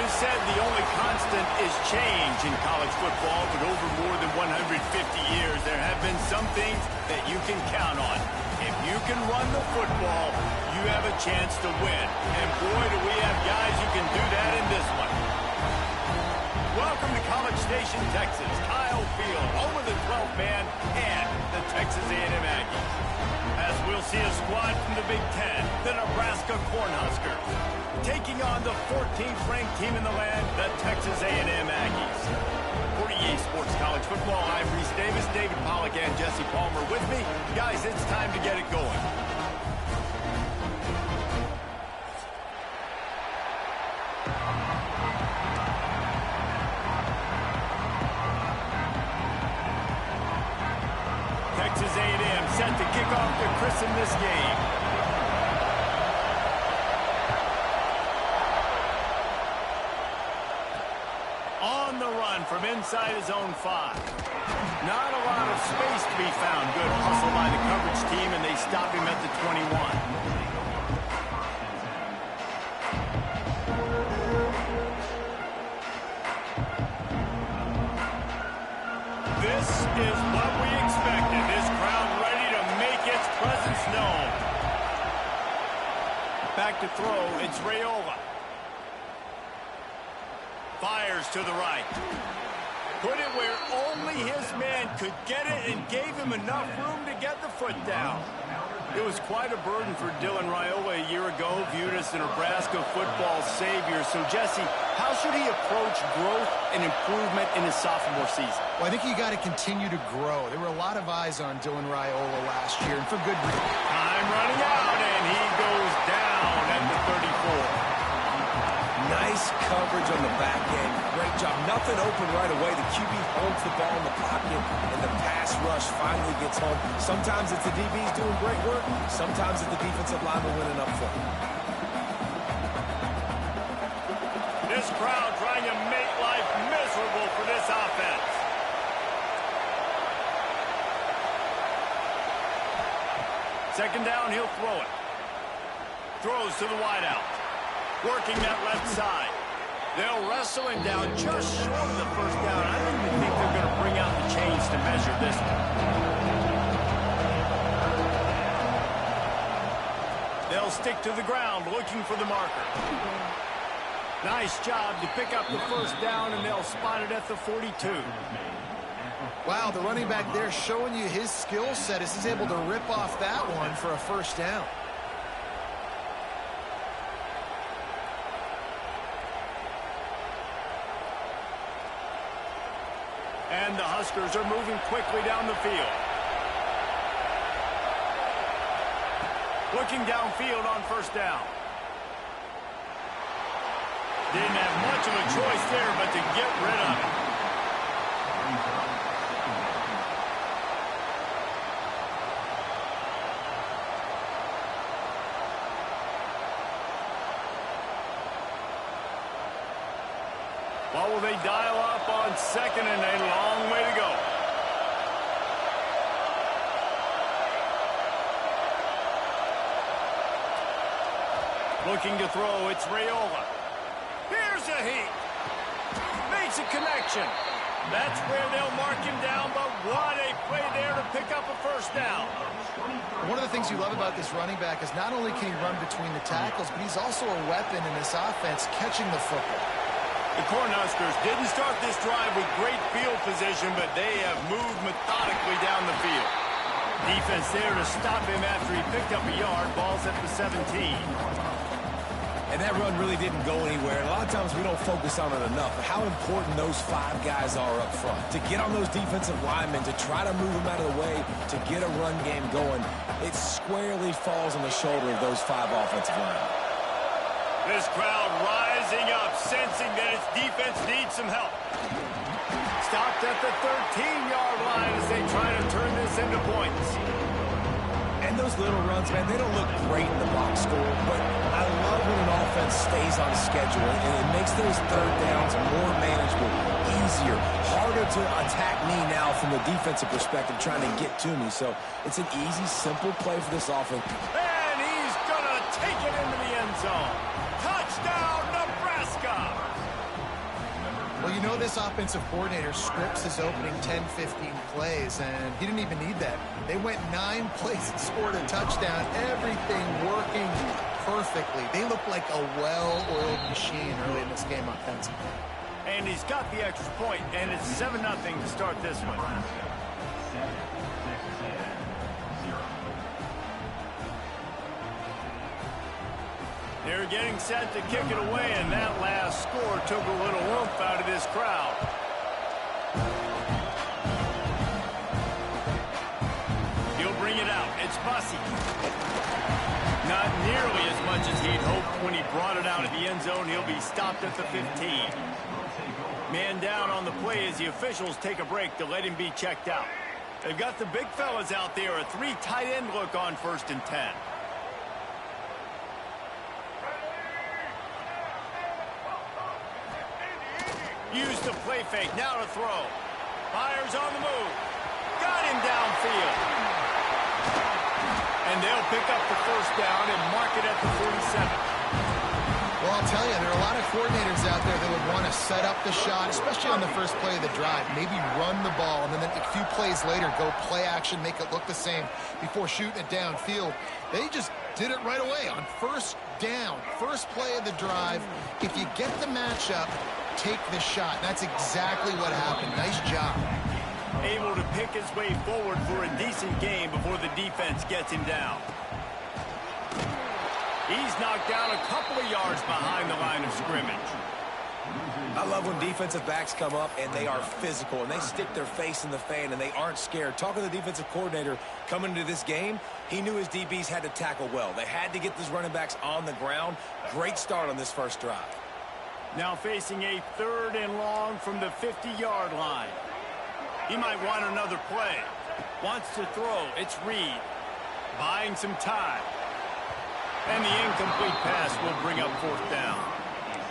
It is said the only constant is change in college football, but over more than 150 years, there have been some things that you can count on. If you can run the football, you have a chance to win. And boy, do we have guys who can do that in this one. Welcome to College Station, Texas. Kyle Field, home of the 12th man and the Texas A&M Aggies. As we'll see a squad from the Big Ten, the Nebraska Cornhuskers, taking on the 14th ranked team in the land, the Texas A&M Aggies. For EA Sports College Football, I'm Reese Davis, David Pollack, and Jesse Palmer with me. Guys, it's time to get it going. Texas A&M set to kick off to christen this game. On the run from inside his own 5. Not a lot of space to be found. Good hustle by the coverage team, and they stop him at the 21. This is what we expected. This crowd ready to make its presence known. Back to throw, it's Raiola. Fires to the right. Put it where only his man could get it and gave him enough room to get the foot down. It was quite a burden for Dylan Raiola a year ago, viewed as the Nebraska football savior. So, Jesse, how should he approach growth and improvement in his sophomore season? Well, I think you got to continue to grow. There were a lot of eyes on Dylan Raiola last year, and for good reason. Time running out, and he goes down at the 34. Nice coverage on the back end. Great job. Nothing open right away. The QB holds the ball in the pocket, and the pass rush finally gets home. Sometimes it's the DBs doing great work. Sometimes it's the defensive lineman winning up front. This crowd trying to make life miserable for this offense. Second down, he'll throw it. Throws to the wideout. Working that left side. They'll wrestle him down just short of the first down. I don't even think they're going to bring out the chains to measure this one. They'll stick to the ground looking for the marker. Nice job to pick up the first down, and they'll spot it at the 42. Wow, the running back there showing you his skill set as he's able to rip off that one for a first down. And the Huskers are moving quickly down the field. Looking downfield on first down. Didn't have much of a choice there but to get rid of it. What will they dial up on second and a long way to go? Looking to throw, it's Raiola. Here's a heat. Makes a connection. That's where they'll mark him down, but what a play there to pick up a first down. One of the things you love about this running back is not only can he run between the tackles, but he's also a weapon in this offense catching the football. The Cornhuskers didn't start this drive with great field position, but they have moved methodically down the field. Defense there to stop him after he picked up a yard. Ball's at the 17. And that run really didn't go anywhere. And a lot of times we don't focus on it enough, but how important those 5 guys are up front. To get on those defensive linemen, to try to move them out of the way, to get a run game going, it squarely falls on the shoulder of those 5 offensive linemen. This crowd rising up, sensing that its defense needs some help. Stopped at the 13-yard line as they try to turn this into points. And those little runs, man, they don't look great in the box score, but I love when an offense stays on schedule, and it makes those third downs more manageable, easier, harder to attack me now from the defensive perspective trying to get to me. So it's an easy, simple play for this offense. And he's going to take it into the end zone. Touchdown, Nebraska! Well, you know this offensive coordinator scripts his opening 10, 15 plays, and he didn't even need that. They went 9 plays and scored a touchdown, everything working perfectly. They look like a well-oiled machine early in this game offensively. And he's got the extra point, and it's 7-0 to start this one. They're getting set to kick it away, and that last score took a little oomph out of this crowd. He'll bring it out. It's Bussey. Not nearly as much as he'd hoped when he brought it out of the end zone. He'll be stopped at the 15. Man down on the play as the officials take a break to let him be checked out. They've got the big fellas out there, a 3 tight end look on 1st and 10. Used the play fake, now to throw. Fires on the move. Got him downfield. And they'll pick up the 1st down and mark it at the 47. Well, I'll tell you, there are a lot of coordinators out there that would want to set up the shot, especially on the first play of the drive, maybe run the ball, and then a few plays later go play action, make it look the same before shooting it downfield. They just did it right away on 1st down, first play of the drive. If you get the matchup, take the shot. That's exactly what happened. Nice job. Able to pick his way forward for a decent game before the defense gets him down. He's knocked down a couple of yards behind the line of scrimmage. I love when defensive backs come up and they are physical and they stick their face in the fan and they aren't scared. Talking to the defensive coordinator coming into this game, he knew his DBs had to tackle well. They had to get these running backs on the ground. Great start on this first drive. Now facing a 3rd and long from the 50-yard line. He might want another play. Wants to throw. It's Reed. Buying some time. And the incomplete pass will bring up 4th down.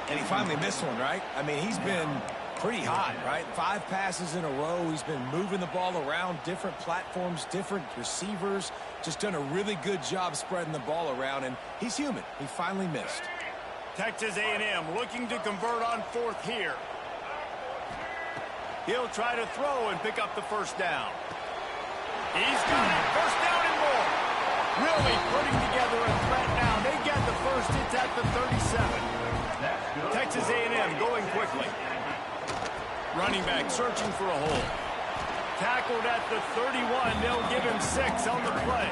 And he finally missed one, right? I mean, he's been pretty hot, right? 5 passes in a row. He's been moving the ball around, different platforms, different receivers. Just done a really good job spreading the ball around, and he's human. He finally missed. Texas A&M looking to convert on 4th here. He'll try to throw and pick up the 1st down. He's got it. 1st down and more. Really putting together a threat now. They get the 1st. It's at the 37. Texas A&M going quickly. Running back searching for a hole. Tackled at the 31. They'll give him 6 on the play.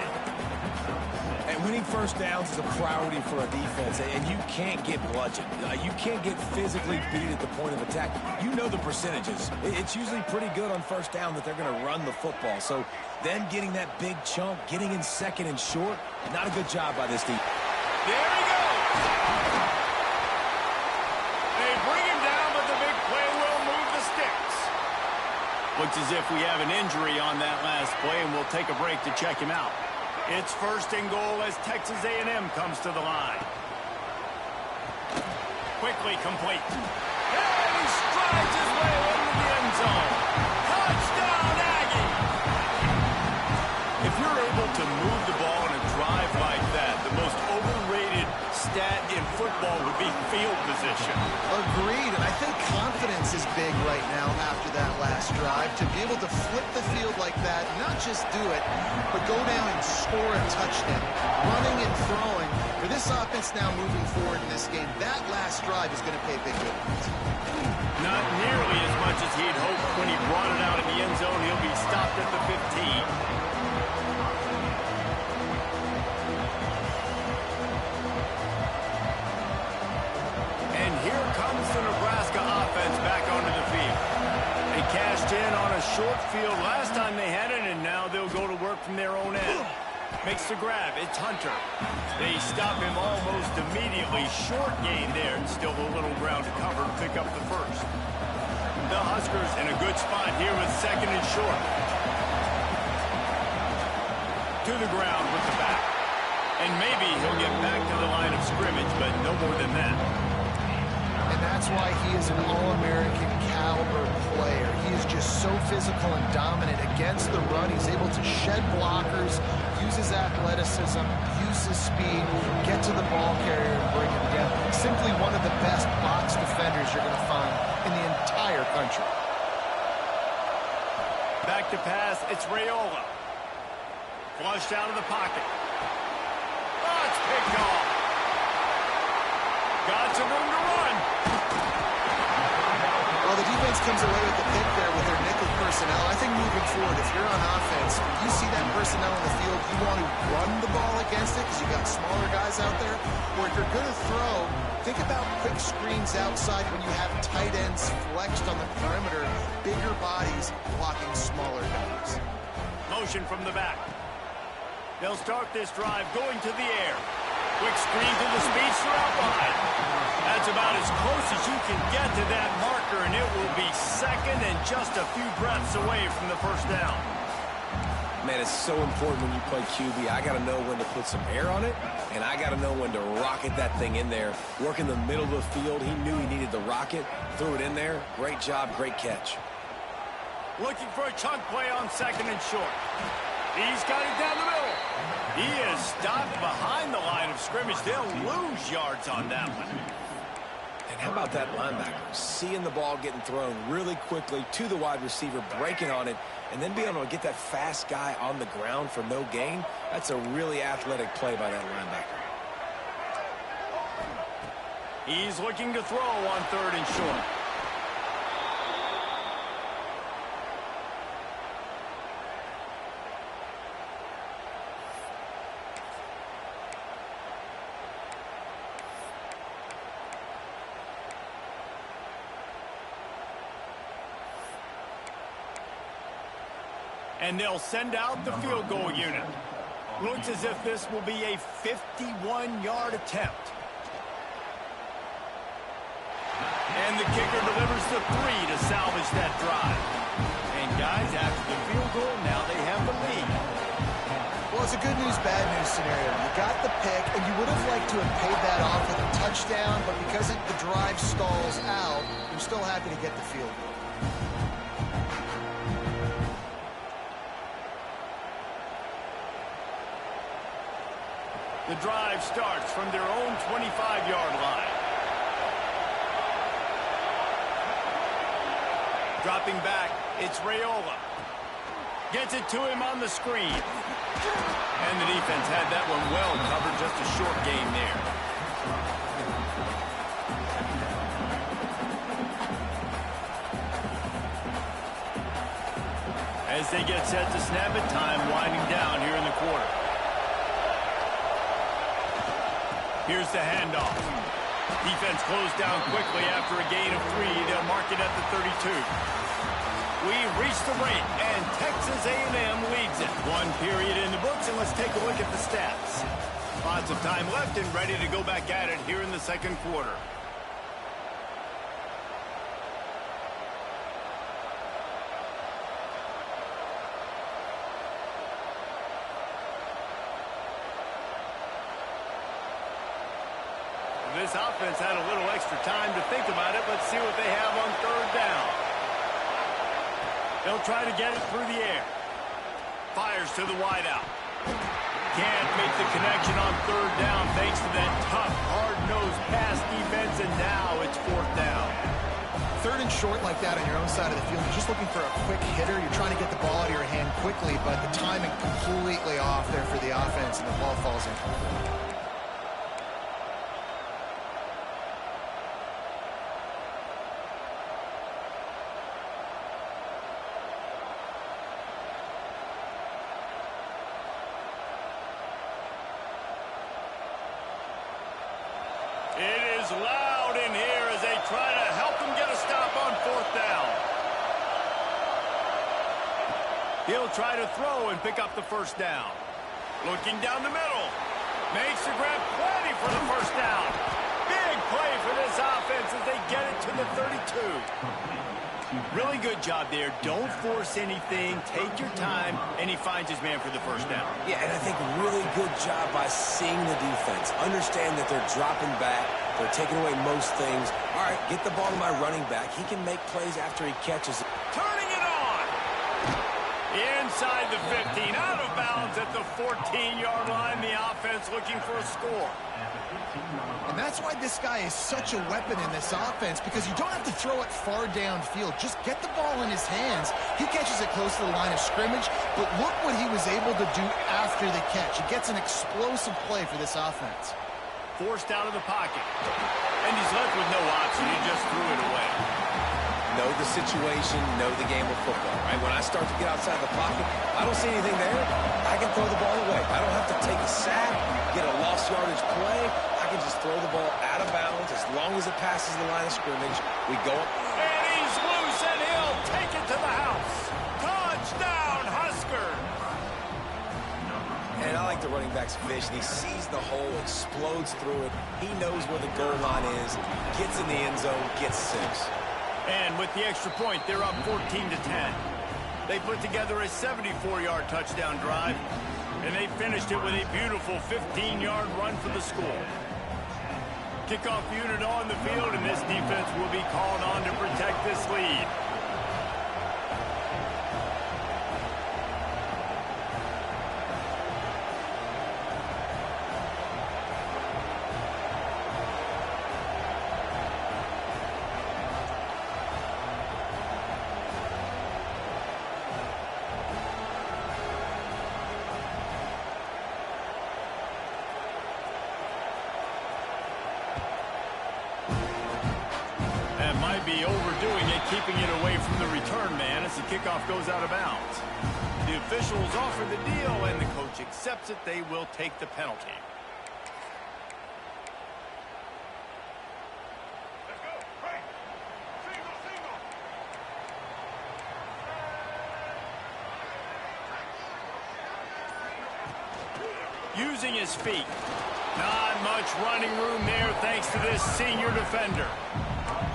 And winning 1st downs is a priority for a defense, and you can't get bludgeoned. You can't get physically beat at the point of attack. You know the percentages. It's usually pretty good on 1st down that they're going to run the football. So then getting that big chunk, getting in 2nd and short, not a good job by this defense. There he goes. They bring him down, but the big play will move the sticks. Looks as if we have an injury on that last play, and we'll take a break to check him out. It's 1st and goal as Texas A&M comes to the line. Quickly complete. And he strides his way into the end zone. Touchdown, Aggie! If you're able to move the ball in a drive like that, the most overrated stat in football would be field position. Agreed, and I think confidence is big right now after that last drive. To be able to flip the field like that, not just do it, but go down and score a touchdown. Running and throwing. For this offense now moving forward in this game, that last drive is going to pay big dividends. Not nearly as much as he'd hoped when he brought it out in the end zone. He'll be stopped at the 15. Here comes the Nebraska offense back onto the field. They cashed in on a short field last time they had it, and now they'll go to work from their own end. Makes the grab. It's Hunter. They stop him almost immediately. Short gain there, and still a little ground to cover to pick up the 1st. The Huskers in a good spot here with 2nd and short. To the ground with the back. And maybe he'll get back to the line of scrimmage, but no more than that. And that's why he is an All-American caliber player. He is just so physical and dominant against the run. He's able to shed blockers, use his athleticism, use his speed, get to the ball carrier and bring him down. Simply one of the best box defenders you're going to find in the entire entire country. Back to pass, it's Raiola. Flushed out of the pocket. Oh, it's picked off. Got some room to run. Well, the defense comes away with the pick there with their nickel personnel. I think moving forward, if you're on offense, you see that personnel in the field, you want to run the ball against it because you've got smaller guys out there. Or if you're going to throw, think about quick screens outside when you have tight ends flexed on the perimeter, bigger bodies blocking smaller guys. Motion from the back. They'll start this drive going to the air. Quick screen to the speedster out wide. That's about as close as you can get to that marker, and it will be second and just a few breaths away from the first down. Man, it's so important when you play QB. I got to know when to put some air on it, and I got to know when to rocket that thing in there. Work in the middle of the field. He knew he needed the rocket. Threw it in there. Great job, great catch. Looking for a chunk play on second and short. He's got it down the middle. He is stopped behind the line of scrimmage. They'll lose yards on that one. And how about that linebacker? Seeing the ball getting thrown really quickly to the wide receiver, breaking on it, and then being able to get that fast guy on the ground for no gain. That's a really athletic play by that linebacker. He's looking to throw on third and short. And they'll send out the field goal unit. Looks as if this will be a 51-yard attempt. And the kicker delivers the 3 to salvage that drive. And guys, after the field goal, now they have the lead. Well, it's a good news, bad news scenario. You got the pick, and you would have liked to have paid that off with a touchdown, but because the drive stalls out, you're still happy to get the field goal. The drive starts from their own 25-yard line. Dropping back, it's Raiola. Gets it to him on the screen. And the defense had that one well covered, just a short gain there. As they get set to snap it, time winding down here in the quarter. Here's the handoff. Defense closed down quickly after a gain of 3. They'll mark it at the 32. We've reached the break, and Texas A&M leads it. 1 period in the books, and let's take a look at the stats. Lots of time left and ready to go back at it here in the second quarter. This offense had a little extra time to think about it. Let's see what they have on third down. They'll try to get it through the air. Fires to the wideout. Can't make the connection on third down thanks to that tough, hard-nosed pass defense, and now it's fourth down. Third and short like that on your own side of the field, you're just looking for a quick hitter. You're trying to get the ball out of your hand quickly, but the timing completely off there for the offense, and the ball falls in. It is loud in here as they try to help them get a stop on fourth down. He'll try to throw and pick up the first down. Looking down the middle. Makes the grab plenty for the first down. Big play for this offense as they get it to the 32. Really good job there. Don't force anything. Take your time, and he finds his man for the first down. Yeah, and I think really good job by seeing the defense. Understand that they're dropping back. They're taking away most things. All right, get the ball to my running back. He can make plays after he catches it. Turning it on. Inside the 15, out of bounds at the 14-yard line. The offense looking for a score. And that's why this guy is such a weapon in this offense, because you don't have to throw it far downfield. Just get the ball in his hands. He catches it close to the line of scrimmage, but look what he was able to do after the catch. He gets an explosive play for this offense. Forced out of the pocket. And he's left with no option. He just threw it away. Know the situation, know the game of football, right? When I start to get outside the pocket, I don't see anything there. I can throw the ball away. I don't have to take a sack, get a lost yardage play. I can just throw the ball out of bounds as long as it passes the line of scrimmage. We go up. And he's loose, and he'll take it to the house. Touchdown, Huskers! And I like the running back's vision. He sees the hole, explodes through it. He knows where the goal line is, gets in the end zone, gets 6. And with the extra point, they're up 14-10. They put together a 74-yard touchdown drive, and they finished it with a beautiful 15-yard run for the score. Kickoff unit on the field, and this defense will be called on to protect this lead. Be overdoing it, keeping it away from the return man as the kickoff goes out of bounds. The officials offer the deal, and the coach accepts it. They will take the penalty. Let's go. Break. Single. Using his feet. Not much running room there thanks to this senior defender.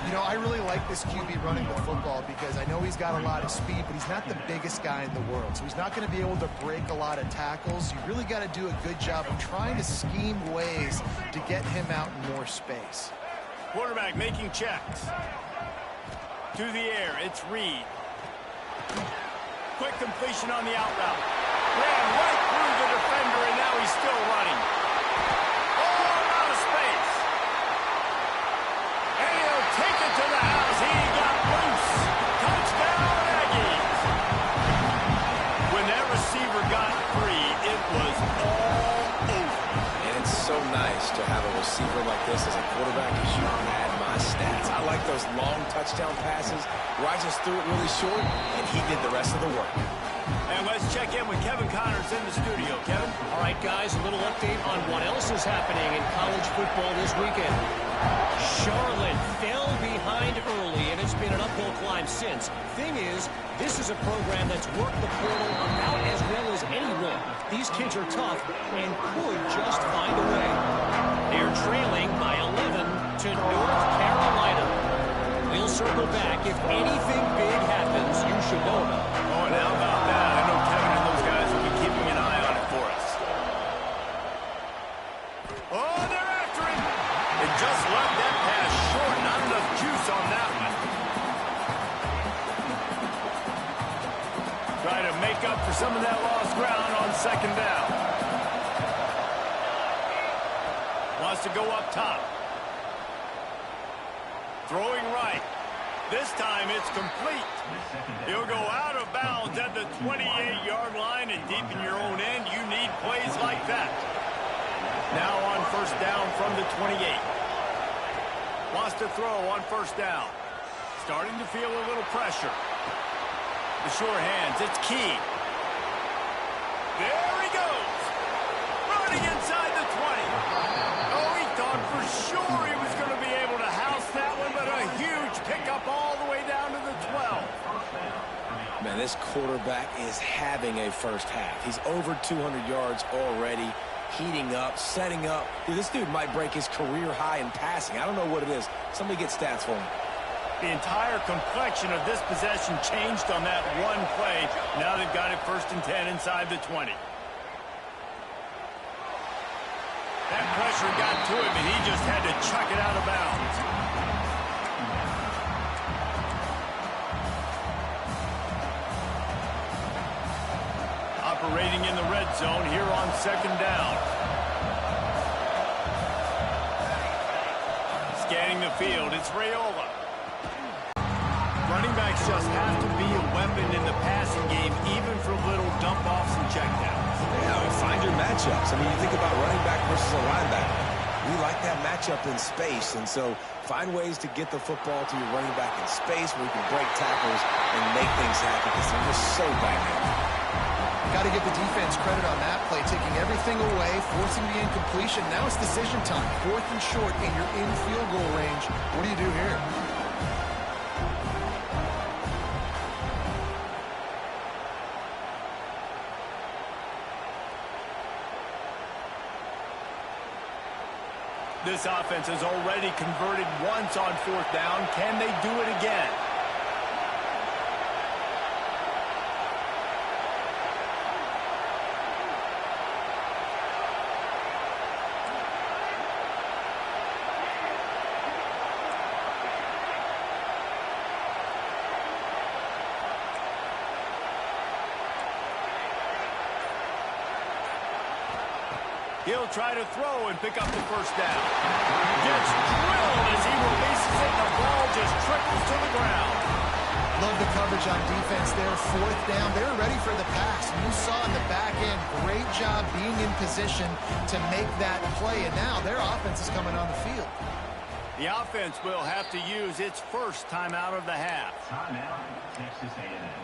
You know, I really like this QB running the football because I know he's got a lot of speed, but he's not the biggest guy in the world. So he's not going to be able to break a lot of tackles. You really got to do a good job of trying to scheme ways to get him out in more space. Quarterback making checks. To the air, it's Reed. Quick completion on the out route. Ran right through the defender, and now he's still running. Oh, out of space. And he'll take it to the house. He got loose. Touchdown, Aggies. When that receiver got free, it was all over. And it's so nice to have a receiver like this as a quarterback, because you can add my stats. I like those long touchdown passes where I just threw it really short, and he did the rest of the work. And let's check in with Kevin Connors in the studio. Kevin? All right, guys, a little update on what else is happening in college football this weekend. Charlotte fell behind early, and it's been an uphill climb since. Thing is, this is a program that's worked the portal about as well as anyone. These kids are tough and could just find a way. They're trailing by 11 to North Carolina. We'll circle back. If anything big happens, you should know about it. Oh, and how about that? I know Kevin and those guys will be keeping an eye on it for us. Oh, they're after him. It just left that pass short. Not enough juice on that one. Try to make up for some of that lost ground on second down. Wants to go up top. Throwing right. This time it's complete. He'll go out of bounds at the 28-yard line, and deep in your own end, you need plays like that. Now on first down from the 28. Wants to throw on first down. Starting to feel a little pressure. The sure hands, it's Key. There he goes. Running inside the 20. Oh, he thought for sure he was going to be able to house that one, but a huge pickup all the way down to the 12. Man, this quarterback is having a first half. He's over 200 yards already, heating up, setting up. Dude, this dude might break his career high in passing. I don't know what it is. Somebody get stats for him. The entire complexion of this possession changed on that one play. Now they've got it 1st and 10 inside the 20. That pressure got to him, and he just had to chuck it out of bounds. operating in the red zone here on second down. Scanning the field, it's Raiola. Running backs just have to be a weapon in the passing game, even for little dump-offs and checkdowns. Yeah, find your matchups. I mean, you think about running back versus a linebacker. We like that matchup in space, and so find ways to get the football to your running back in space where you can break tackles and make things happen because they're just so dynamic. Got to give the defense credit on that play, taking everything away, forcing the incompletion. Now it's decision time. 4th and short, and you're in field goal range. What do you do here? This offense has already converted once on 4th down. Can they do it again? He'll try to throw and pick up the first down. Gets drilled as he releases it. The ball just trickles to the ground. Love the coverage on defense there. 4th down. They're ready for the pass. You saw in the back end, great job being in position to make that play. And now their offense is coming on the field. The offense will have to use its first timeout of the half. Timeout, Texas A&M.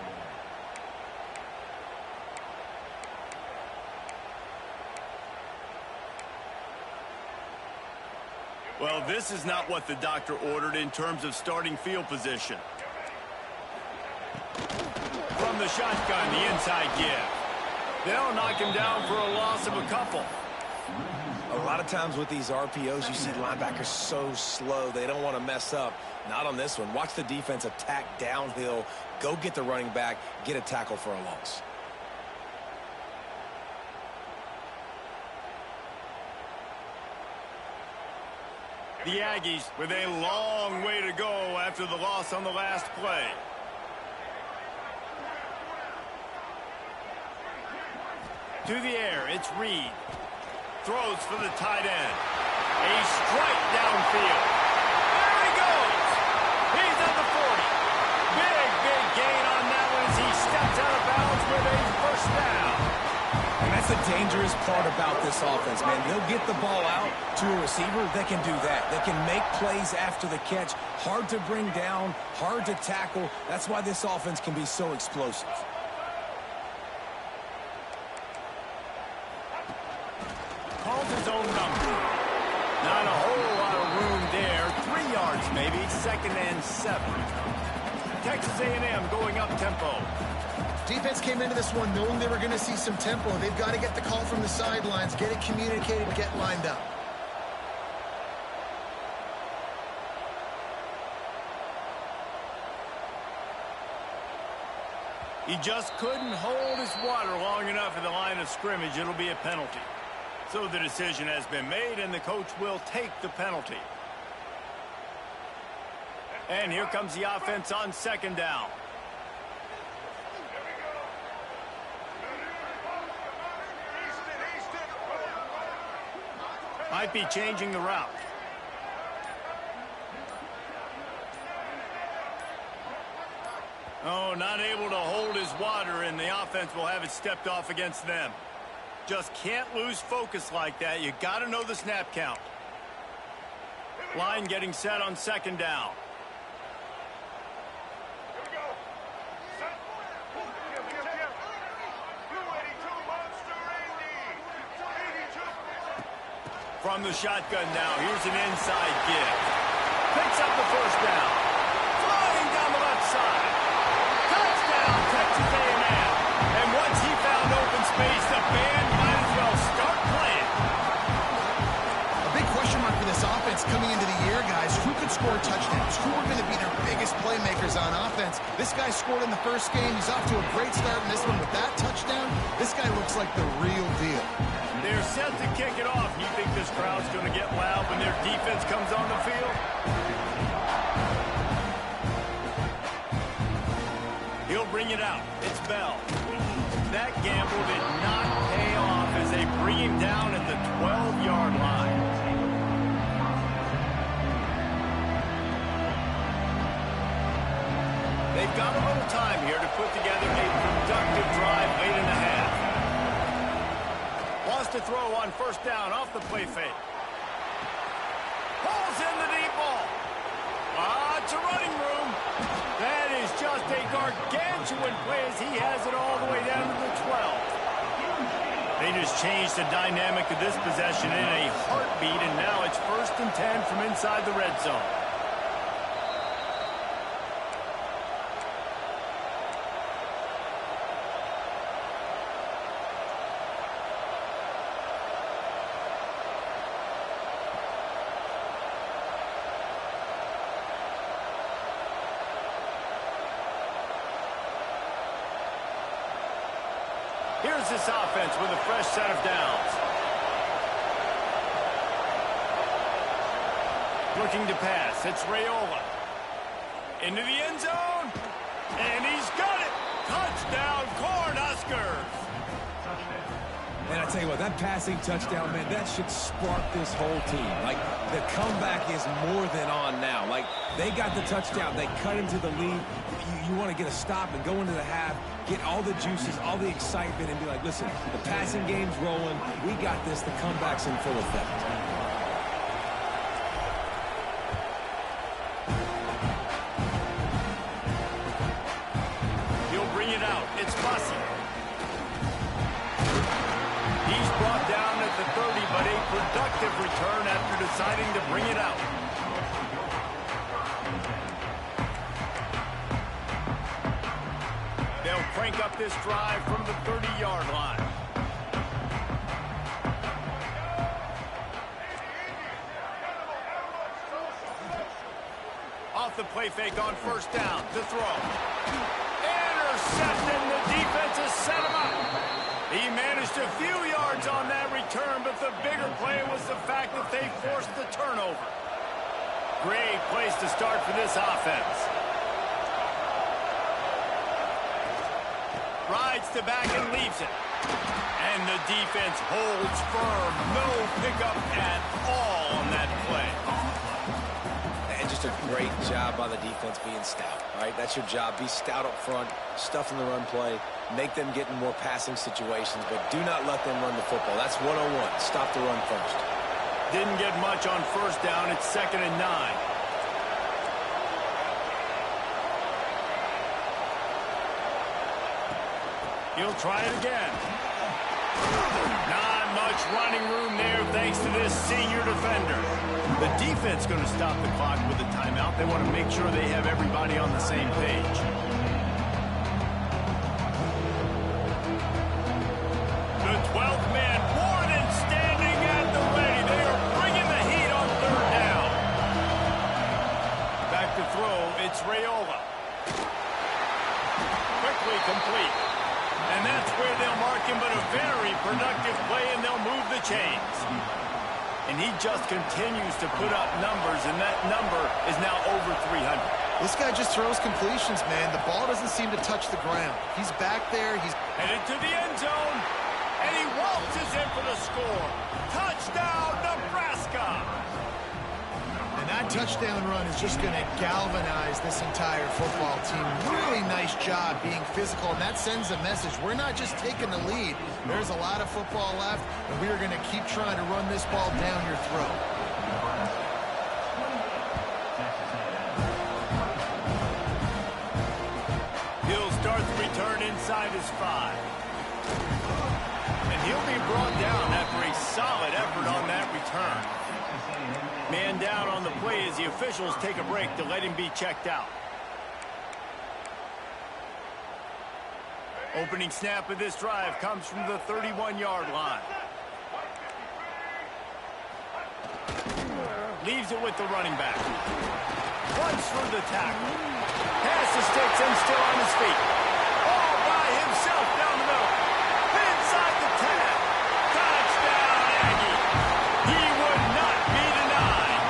Well, this is not what the doctor ordered in terms of starting field position. From the shotgun, the inside give. They'll knock him down for a loss of a couple. A lot of times with these RPOs, you see linebackers so slow, they don't want to mess up. Not on this one. Watch the defense attack downhill, go get the running back, get a tackle for a loss. The Aggies with a long way to go after the loss on the last play. To the air, it's Reed. Throws for the tight end. A strike downfield. There he goes. He's at the 40. Big gain on that one as he steps out of bounds with a first down. And that's the dangerous part about this offense, man. They'll get the ball out to a receiver. They can do that. They can make plays after the catch. Hard to bring down, hard to tackle. That's why this offense can be so explosive. Calls his own number. Not a whole lot of room there. 3 yards maybe. 2nd and 7. Texas A&M going up tempo. Defense came into this one knowing they were going to see some tempo. They've got to get the call from the sidelines, get it communicated, get lined up. He just couldn't hold his water long enough at the line of scrimmage. It'll be a penalty. So the decision has been made, and the coach will take the penalty. And here comes the offense on 2nd down. Might be changing the route. Oh, not able to hold his water, and the offense will have it stepped off against them. Just can't lose focus like that. You got to know the snap count. Line getting set on 2nd down. From the shotgun now, here's an inside give. Picks up the first down. Flying down the left side. Touchdown, Texas A&M. And once he found open space, the band might as well start playing. A big question mark for this offense coming into the year, guys. Who could score touchdowns? Who are going to be their biggest playmakers on offense? This guy scored in the first game. He's off to a great start in this one with that touchdown. This guy looks like the real deal. They're set to kick it off. You think this crowd's going to get loud when their defense comes on the field? He'll bring it out. It's Bell. that gamble did not pay off as they bring him down at the 12-yard line. They've got a little time here to put together a productive drive late in the half. Wants to throw on first down off the play fake. Pulls in the deep ball. Lots of running room. That is just a gargantuan play as he has it all the way down to the 12. They just changed the dynamic of this possession in a heartbeat, and now it's 1st and 10 from inside the red zone. Here's this offense with a fresh set of downs. Looking to pass. It's Raiola. Into the end zone. And he's got it. Touchdown, Cornhuskers. And I tell you what, that passing touchdown, man, that should spark this whole team. Like, the comeback is more than on now. Like, they got the touchdown. They cut into the lead. You want to get a stop and go into the half, get all the juices, all the excitement, and be like, listen, the passing game's rolling. We got this. The comeback's in full effect. He'll bring it out. It's Bussy. He's brought down at the 30, but a productive return after deciding to bring it out. They'll crank up this drive from the 30-yard line. Off the play fake on first down to throw. Intercepted, the defense has set him up. He managed a few yards on that return, but the bigger play was the fact that they forced the turnover. Great place to start for this offense. Rides to back and leaves it. And the defense holds firm. No pickup at all on that play. And just a great job by the defense being stout. All right, that's your job. Be stout up front, stuff in the run play, make them get in more passing situations, but do not let them run the football. That's 101. Stop the run first. Didn't get much on first down. It's 2nd and 9. He'll try it again. Not much running room there thanks to this senior defender. The defense going to stop the clock with a timeout. They want to make sure they have everybody on the same page. The 12th man, more than standing at the ready. They are bringing the heat on 3rd down. Back to throw, it's Raiola. Quickly complete. And that's where they'll mark him, but a very productive play, and they'll move the chains. And he just continues to put up numbers, and that number is now over 300. This guy just throws completions, man. The ball doesn't seem to touch the ground. He's back there. He's headed to the end zone, and he waltzes in for the score. Touchdown, Nebraska! And that touchdown run is just going to galvanize this entire football team. Really nice job being physical, and that sends a message. We're not just taking the lead. There's a lot of football left, and we are going to keep trying to run this ball down your throat. He'll start the return inside his 5. And he'll be brought down after a solid effort on that return. Man down on the play as the officials take a break to let him be checked out. Opening snap of this drive comes from the 31-yard line. Leaves it with the running back. Runs through the tackle. Passes sticks and still on his feet. All by himself down the middle. Inside the 10. Touchdown, Aggie. He would not be denied.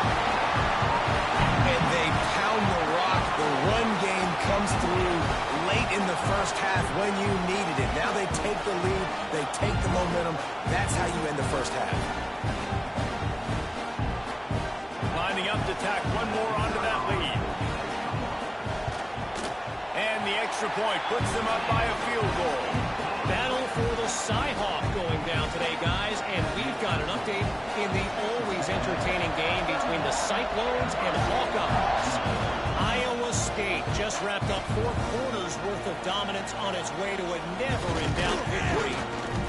And they pound the rock. The run game comes through late in the first half when you needed it. Now they take the lead. They take the momentum. That's how you end the first half. Lining up to tack one more onto that lead. And the extra point puts them up by a field goal. Battle for the Cyhawk going down today, guys, and we've got an update in the always entertaining game between the Cyclones and Hawkeyes. Iowa State just wrapped up 4 quarters worth of dominance on its way to a never-in-doubt victory.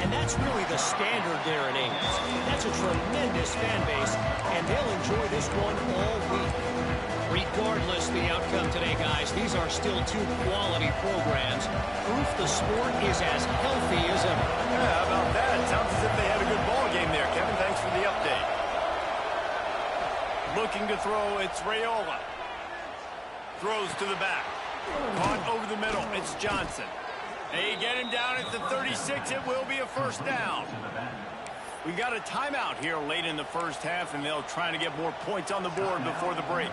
And that's really the standard there in Ames. That's a tremendous fan base, and they'll enjoy this one all week. Regardless the outcome today, guys, these are still 2 quality programs. Proof the sport is as healthy as ever. Yeah, how about that? Sounds as if they had a good ball game there, Kevin. Thanks for the update. Looking to throw, it's Raiola. Throws to the back. Caught over the middle, it's Johnson. They get him down at the 36. It will be a first down. We got a timeout here late in the first half, and they'll try to get more points on the board before the break.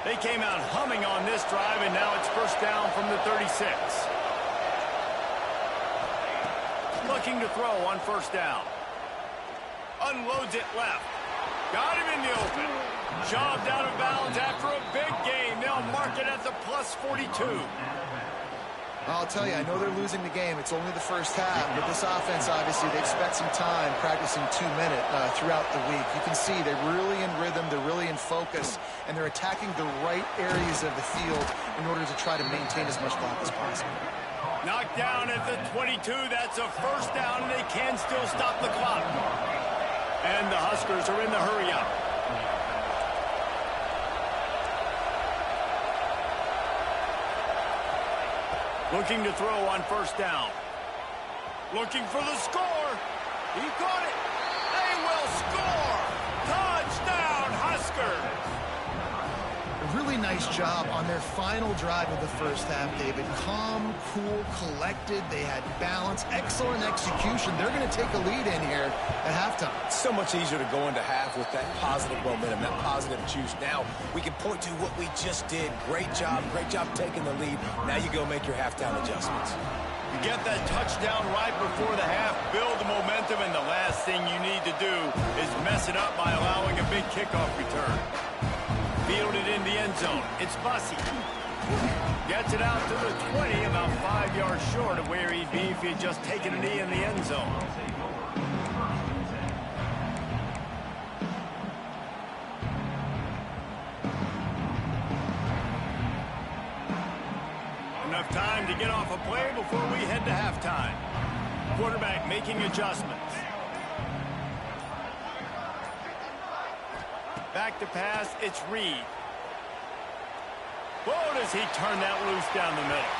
They came out humming on this drive, and now it's first down from the 36. Looking to throw on first down. Unloads it left. Got him in the open. Shoved out of bounds after a big gain. They'll mark it at the plus 42. I'll tell you, I know they're losing the game. It's only the first half, but this offense, obviously, they expect some time practicing 2-minute throughout the week. You can see they're really in rhythm, they're really in focus, and they're attacking the right areas of the field in order to try to maintain as much clock as possible. Knocked down at the 22. That's a first down, and they can still stop the clock. And the Huskers are in the hurry-up. Looking to throw on first down. Looking for the score. He caught it. They will score. Touchdown, Huskers. A really nice job on their final drive of the first half, David. Calm, cool, collected. They had balance, excellent execution. They're going to take a lead in here at halftime. It's so much easier to go into half with that positive momentum, that positive juice. Now we can point to what we just did. Great job taking the lead. Now you go make your halftime adjustments. You get that touchdown right before the half, build the momentum, and the last thing you need to do is mess it up by allowing a big kickoff return. Fielded in the end zone. It's Bussey. Gets it out to the 20, about 5 yards short of where he'd be if he had just taken a knee in the end zone. Enough time to get off a play before we head to halftime. Quarterback making adjustments. Back to pass, it's Reed. Whoa, does he turn that loose down the middle.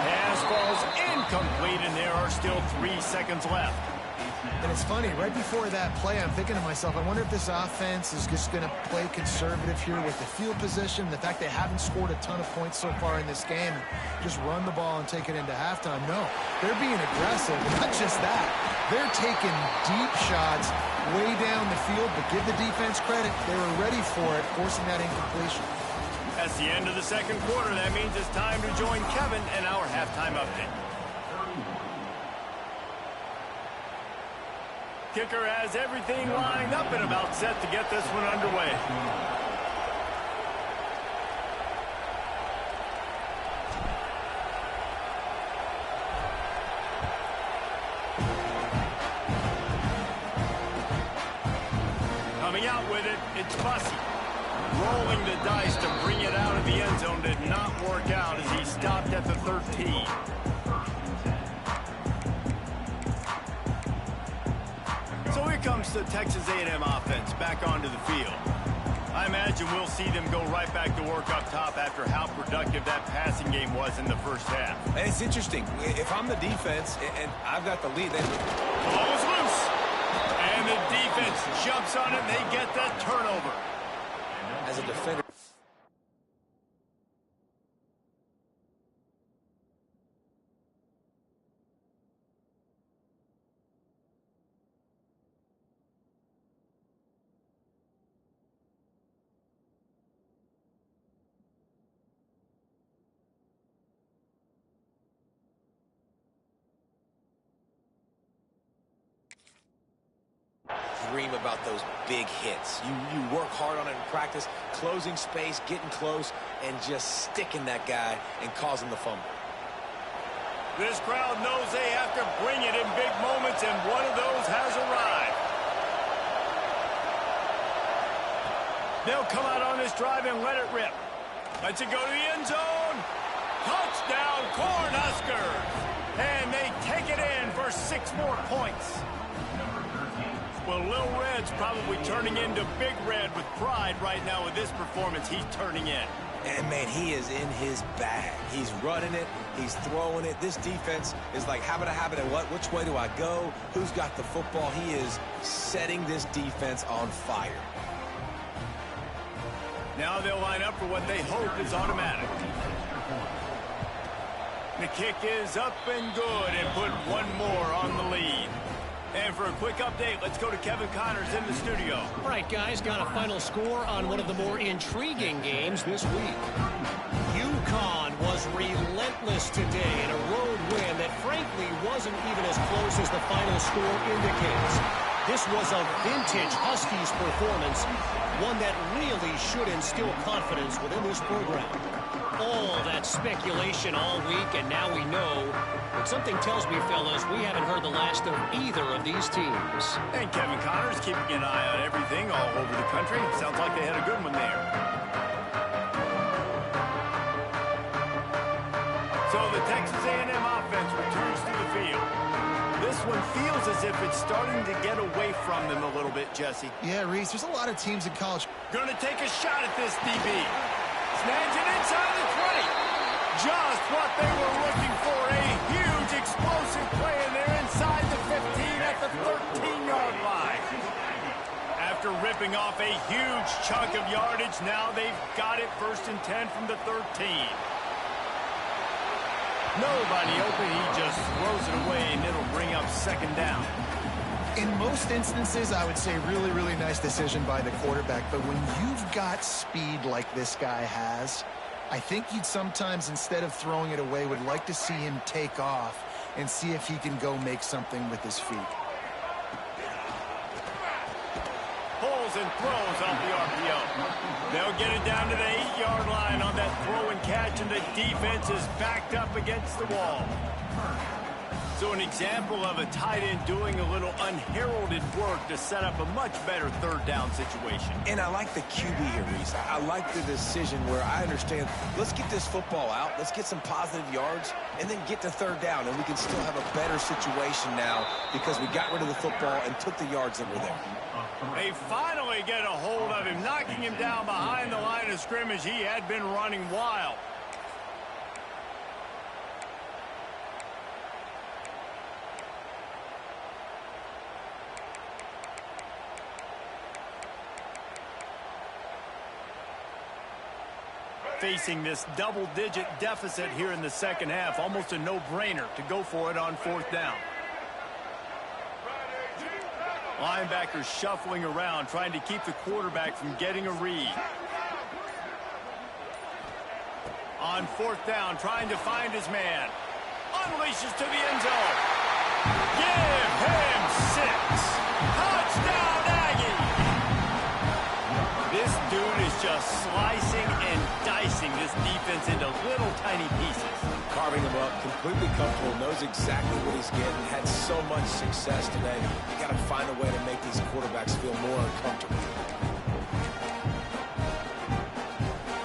Pass falls incomplete, and there are still 3 seconds left. And it's funny, right before that play, I'm thinking to myself, I wonder if this offense is just going to play conservative here with the field position, the fact they haven't scored a ton of points so far in this game, and just run the ball and take it into halftime. No, they're being aggressive. Not just that, they're taking deep shots way down the field, but give the defense credit. They were ready for it, forcing that incompletion. That's the end of the second quarter. That means it's time to join Kevin and our halftime update. Kicker has everything lined up and about set to get this one underway. Coming out with it, it's Bussey. Rolling the dice to bring it out of the end zone did not work out as he stopped at the 13. So here comes the Texas A&M offense back onto the field. I imagine we'll see them go right back to work up top after how productive that passing game was in the first half. And it's interesting. If I'm the defense and I've got the lead, then Ball is loose. And the defense jumps on it, and they get that turnover. as a defender, dream about those big hits. You work hard on it in practice, closing space, getting close, and just sticking that guy and causing the fumble. This crowd knows they have to bring it in big moments, and one of those has arrived. They'll come out on this drive and let it rip. Let's it go to the end zone. Touchdown, Cornhuskers. And they take it in for 6 more points. Well, Lil Red's probably turning into Big Red with pride right now with this performance he's turning in. And, man, he is in his bag. He's running it. He's throwing it. This defense is like, habit, and what? Which way do I go? Who's got the football? He is setting this defense on fire. Now they'll line up for what they hope is automatic. The kick is up and good and put one more on the lead. And for a quick update, let's go to Kevin Connors in the studio. All right, guys, got a final score on one of the more intriguing games this week. UConn was relentless today in a road win that frankly wasn't even as close as the final score indicates. This was a vintage Huskies performance, one that really should instill confidence within this program. All that speculation all week, and now we know. But something tells me, fellas, we haven't heard the last of either of these teams. And Kevin Connors keeping an eye on everything all over the country. Sounds like they had a good one there. So the Texas A&M offense returns to the field. This one feels as if it's starting to get away from them a little bit, Jesse. Yeah, Reese, there's a lot of teams in college. Going to take a shot at this DB. Snags it inside the 20. Just what they were looking for. A huge explosive play, and they're inside the 15 at the 13-yard line. After ripping off a huge chunk of yardage, now they've got it 1st and 10 from the 13. Nobody open, he just throws it away, and it'll bring up 2nd down. In most instances, I would say really, really nice decision by the quarterback. But when you've got speed like this guy has, I think you'd sometimes, instead of throwing it away, would like to see him take off and see if he can go make something with his feet. Pulls and throws off the RPO. They'll get it down to the 8-yard line on that throw and catch, and the defense is backed up against the wall. So an example of a tight end doing a little unheralded work to set up a much better 3rd down situation. And I like the QB here, Reese. I like the decision where I understand, let's get this football out, let's get some positive yards, and then get to 3rd down, and we can still have a better situation now because we got rid of the football and took the yards that were there. They finally get a hold of him, knocking him down behind the line of scrimmage. He had been running wild. Facing this double-digit deficit here in the 2nd half, almost a no-brainer to go for it on 4th down. Linebackers shuffling around, trying to keep the quarterback from getting a read. On 4th down, trying to find his man. Unleashes to the end zone. Give him 6. Touchdown, Aggie! This dude is just slicing and dicing this defense into little tiny pieces. Carving him up, completely comfortable, knows exactly what he's getting, had so much success today. You got to find a way to make these quarterbacks feel more uncomfortable.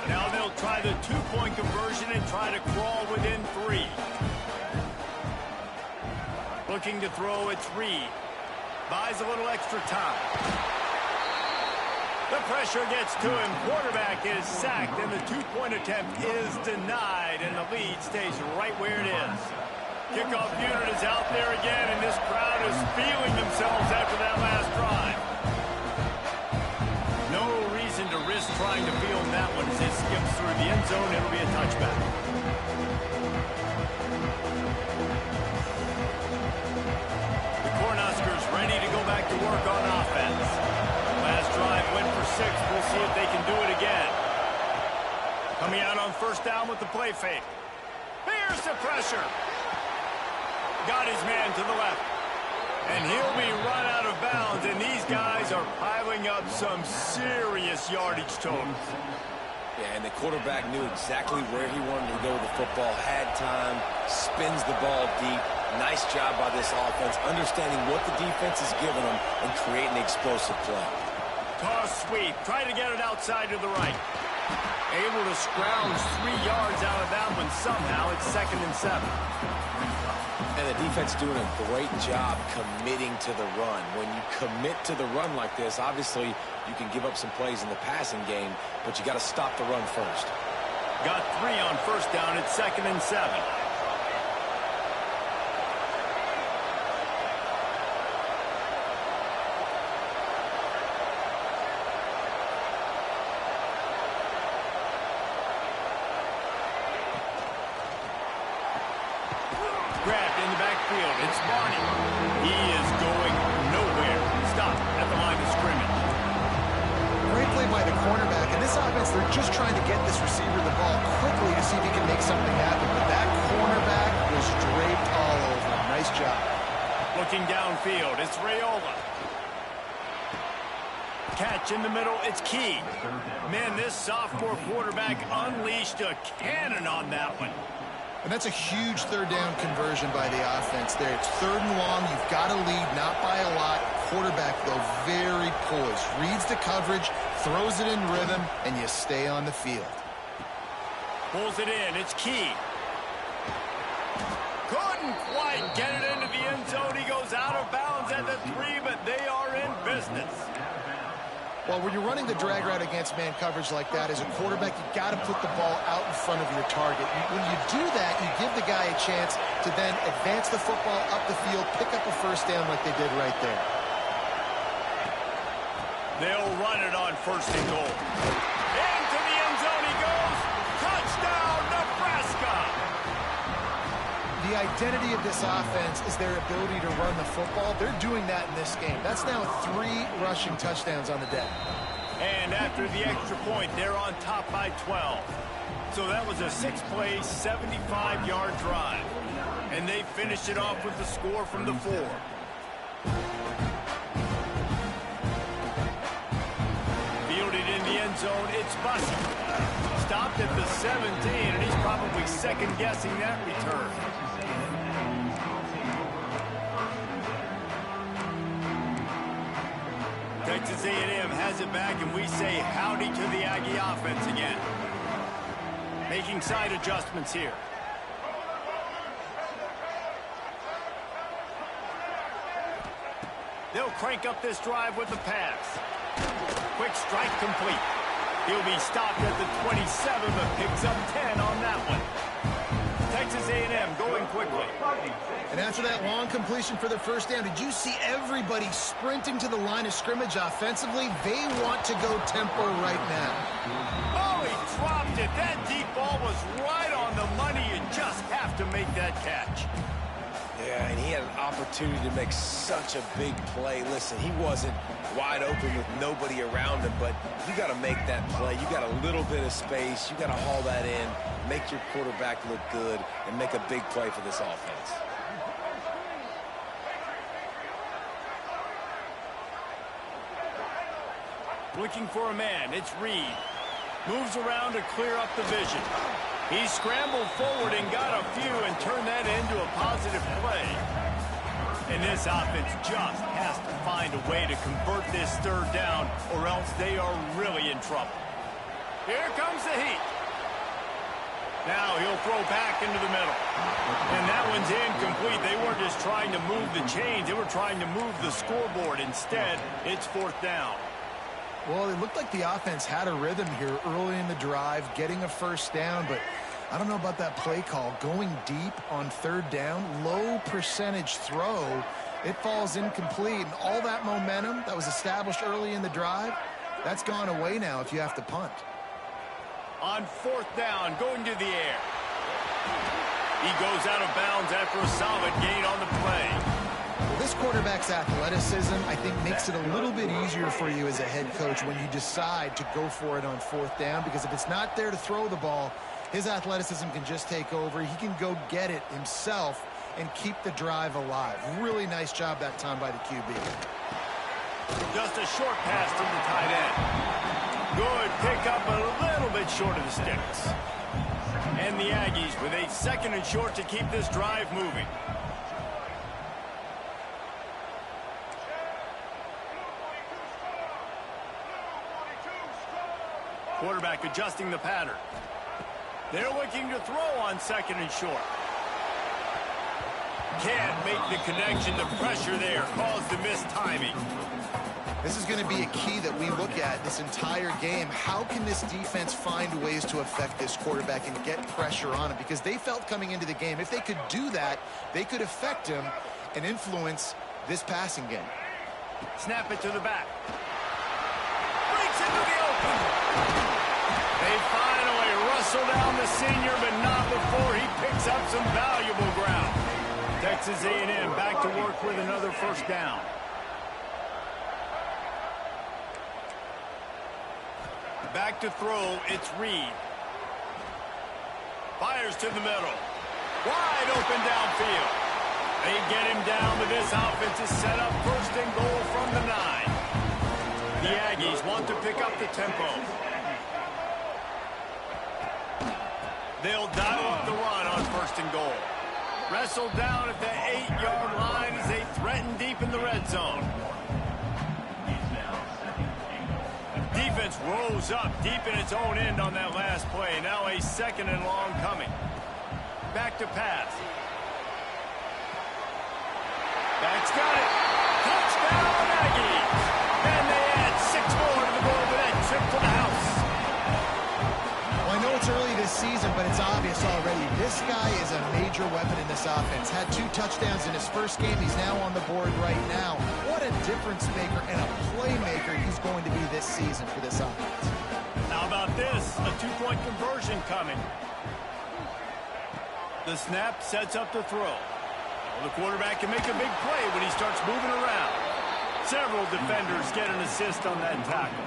Now they'll try the 2-point conversion and try to crawl within 3. Looking to throw, it's Reed. Buys a little extra time. The pressure gets to him. Quarterback is sacked, and the 2-point attempt is denied, and the lead stays right where it is. Kickoff unit is out there again, and this crowd is feeling themselves after that last drive. No reason to risk trying to field that one as it skips through the end zone. It'll be a touchback. The Cornhuskers ready to go back to work on offense. Last drive went for 6. We'll see if they can do it again. Coming out on 1st down with the play fake. Here's the pressure. Got his man to the left. And he'll be run out of bounds, and these guys are piling up some serious yardage totals. Yeah, and the quarterback knew exactly where he wanted to go with the football, had time, spins the ball deep. Nice job by this offense, understanding what the defense is giving them and creating the explosive play. Toss sweep, try to get it outside to the right. Able to scrounge 3 yards out of that one somehow. It's 2nd and 7. And the defense doing a great job committing to the run. When you commit to the run like this, obviously you can give up some plays in the passing game, but you got to stop the run first. Got 3 on 1st down. It's 2nd and 7. Grabbed in the backfield. It's Barney. He is going nowhere. Stop at the line of scrimmage. Great play by the cornerback. In this offense, they're just trying to get this receiver the ball quickly to see if he can make something happen. But that cornerback was draped all over him. Nice job. Looking downfield. It's Raiola. Catch in the middle. It's Key. Man, this sophomore quarterback unleashed a cannon on that one. And that's a huge 3rd down conversion by the offense there. It's 3rd and long. You've got to lead, not by a lot. Quarterback, though, very poised. Reads the coverage, throws it in rhythm, and you stay on the field. Pulls it in. It's Key. Couldn't quite get it into the end zone. He goes out of bounds at the 3, but they are in business. Well, when you're running the drag route against man coverage like that, as a quarterback, you've got to put the ball out in front of your target. When you do that, you give the guy a chance to then advance the football up the field, pick up a 1st down like they did right there. They'll run it on 1st and goal. Into the end zone he goes. Touchdown, Nebraska! The identity of this offense is their ability to run the football. They're doing that in this game. That's now 3 rushing touchdowns on the day. And after the extra point, they're on top by 12. So that was a 6-play, 75-yard drive. And they finished it off with the score from the 4. Fielded in the end zone, it's Bussey. Stopped at the 17, and he's probably second-guessing that return. Texas A&M has it back, and we say howdy to the Aggie offense again. Making side adjustments here. They'll crank up this drive with the pass. Quick strike complete. He'll be stopped at the 27, but picks up 10 on that one. Texas A&M going quickly. And after that long completion for the 1st down, did you see everybody sprinting to the line of scrimmage offensively? They want to go tempo right now. Oh, he dropped it. That deep ball was right on the money. You just have to make that catch. Yeah, and he had an opportunity to make such a big play. Listen, he wasn't wide open with nobody around him, but you got to make that play. You got a little bit of space. You got to haul that in, make your quarterback look good, and make a big play for this offense. Looking for a man. It's Reed. Moves around to clear up the vision. He scrambled forward and got a few and turned that into a positive play. And this offense just has to find a way to convert this 3rd down, or else they are really in trouble. Here comes the heat. Now he'll throw back into the middle. And that one's incomplete. They weren't just trying to move the chains. They were trying to move the scoreboard. Instead, it's 4th down. Well, it looked like the offense had a rhythm here early in the drive, getting a 1st down, but I don't know about that play call. Going deep on 3rd down, low percentage throw, it falls incomplete. And all that momentum that was established early in the drive, that's gone away now if you have to punt. On 4th down, going to the air. He goes out of bounds after a solid gain on the play. Well, this quarterback's athleticism, I think, makes it a little bit easier for you as a head coach when you decide to go for it on 4th down, because if it's not there to throw the ball, his athleticism can just take over. He can go get it himself and keep the drive alive. Really nice job that time by the QB. Just a short pass to the tight end. Good pickup, a little bit short of the sticks. And the Aggies with a 2nd and short to keep this drive moving. Quarterback adjusting the pattern. They're looking to throw on 2nd and short. Can't make the connection. The pressure there caused the missed timing. This is going to be a key that we look at this entire game. How can this defense find ways to affect this quarterback and get pressure on him? Because they felt coming into the game, if they could do that, they could affect him and influence this passing game. Snap it to the back. Breaks into the open. They finally wrestle down the senior, but not before he picks up some valuable ground. Texas A&M back to work with another 1st down. Back to throw, it's Reed. Fires to the middle. Wide open downfield. They get him down, but this offense is set up 1st and goal from the 9. The Aggies want to pick up the tempo. They'll dial up the run on 1st and goal. Wrestled down at the 8-yard line as they threaten deep in the red zone. Defense rose up deep in its own end on that last play. Now a 2nd and long coming. Back to pass. Back's got it. Touchdown Aggies. And they add 6 more to the board with that trip to the house. Well, I know it's early this season, but it's obvious already. This guy is a major weapon in this offense. Had 2 touchdowns in his first game. He's now on the board right now. What a difference maker and a playmaker he's going to be this season for this offense. How about this? A 2-point conversion coming. The snap sets up the throw. Well, the quarterback can make a big play when he starts moving around. Several defenders get an assist on that tackle.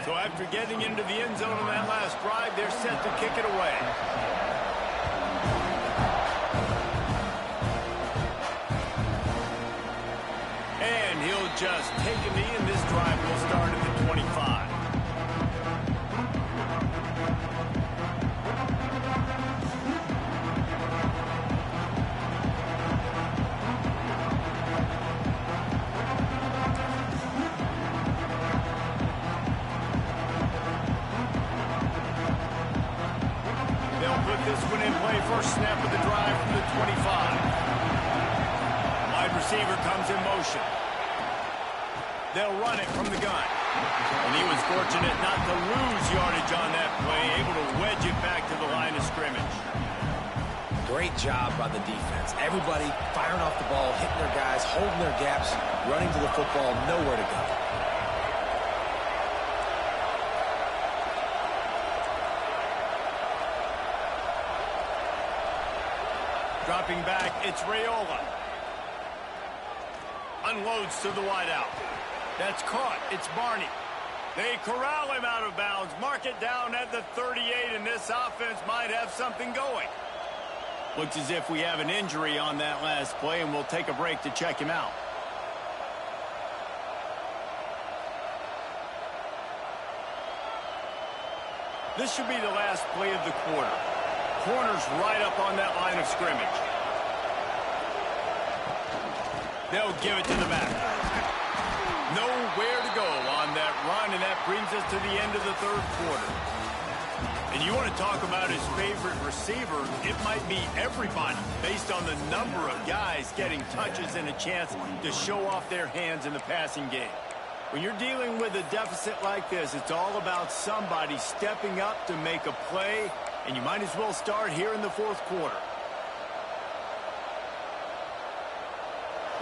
So after getting into the end zone on that last drive, they're set to kick it away. And he'll just take a knee, and this drive will start at the 25. This one in play, first snap of the drive from the 25. Wide receiver comes in motion. They'll run it from the gun. And he was fortunate not to lose yardage on that play, able to wedge it back to the line of scrimmage. Great job by the defense. Everybody firing off the ball, hitting their guys, holding their gaps, running to the football, nowhere to go. Dropping back, it's Raiola. Unloads to the wideout. That's caught. It's Barney. They corral him out of bounds. Mark it down at the 38, and this offense might have something going. Looks as if we have an injury on that last play, and we'll take a break to check him out. This should be the last play of the quarter. Corners right up on that line of scrimmage. They'll give it to the back. Nowhere to go on that run, and that brings us to the end of the 3rd quarter. And you want to talk about his favorite receiver, it might be everybody based on the number of guys getting touches and a chance to show off their hands in the passing game. When you're dealing with a deficit like this, it's all about somebody stepping up to make a play, and you might as well start here in the 4th quarter.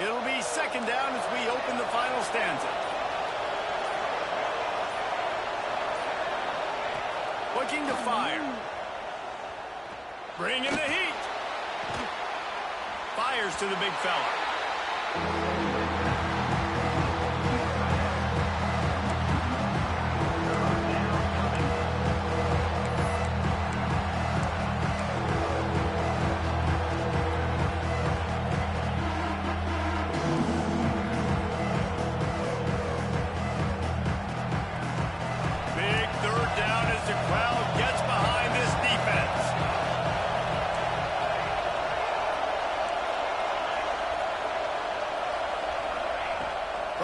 It'll be 2nd down as we open the final stanza. Looking to fire. Bringing the heat. Fires to the big fella.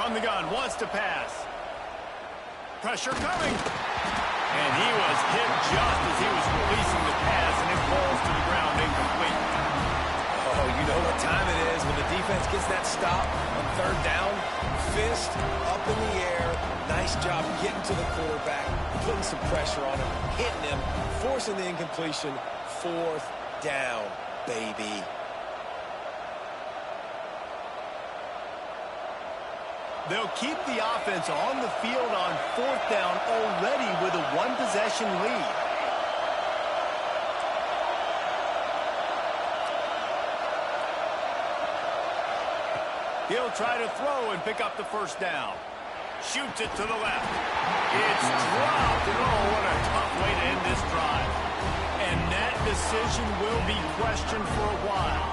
From the gun, wants to pass. Pressure coming. And he was hit just as he was releasing the pass, and it falls to the ground incomplete. Oh, you know what time it is when the defense gets that stop on third down. Fist up in the air. Nice job getting to the quarterback, putting some pressure on him, hitting him, forcing the incompletion. Fourth down, baby. They'll keep the offense on the field on fourth down already with a one-possession lead. He'll try to throw and pick up the first down. Shoots it to the left. It's dropped, and oh, what a tough way to end this drive. And that decision will be questioned for a while.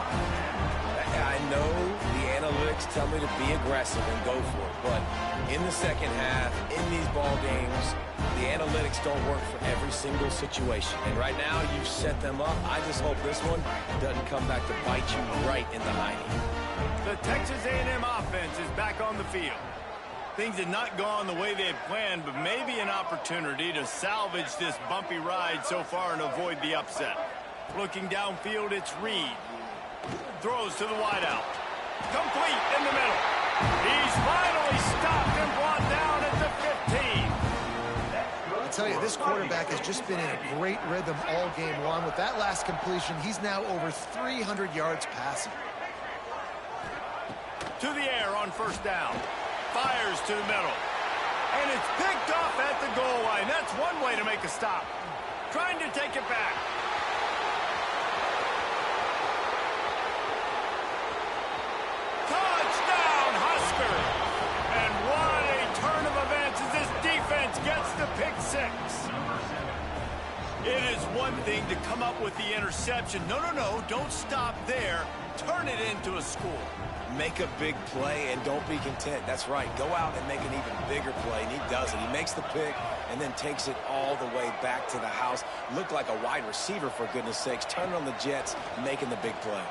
I know the analytics tell me to be aggressive and go for it, but in the second half, in these ball games, the analytics don't work for every single situation. And right now, you've set them up. I just hope this one doesn't come back to bite you right in the hiney. The Texas A&M offense is back on the field. Things had not gone the way they had planned, but maybe an opportunity to salvage this bumpy ride so far and avoid the upset. Looking downfield, it's Reed. Throws to the wideout. Complete in the middle. He's finally stopped and brought down at the 15. I tell you, this quarterback has just been in a great rhythm all game long. With that last completion, he's now over 300 yards passing. To the air on first down. Fires to the middle. And it's picked off at the goal line. That's one way to make a stop. Trying to take it back. Touchdown, Huskers! And what a turn of events as this defense gets the pick six. It is one thing to come up with the interception. No, don't stop there. Turn it into a score. Make a big play and don't be content. That's right. Go out and make an even bigger play, and he does it. He makes the pick and then takes it all the way back to the house. Looked like a wide receiver, for goodness sakes. Turning on the Jets, making the big play.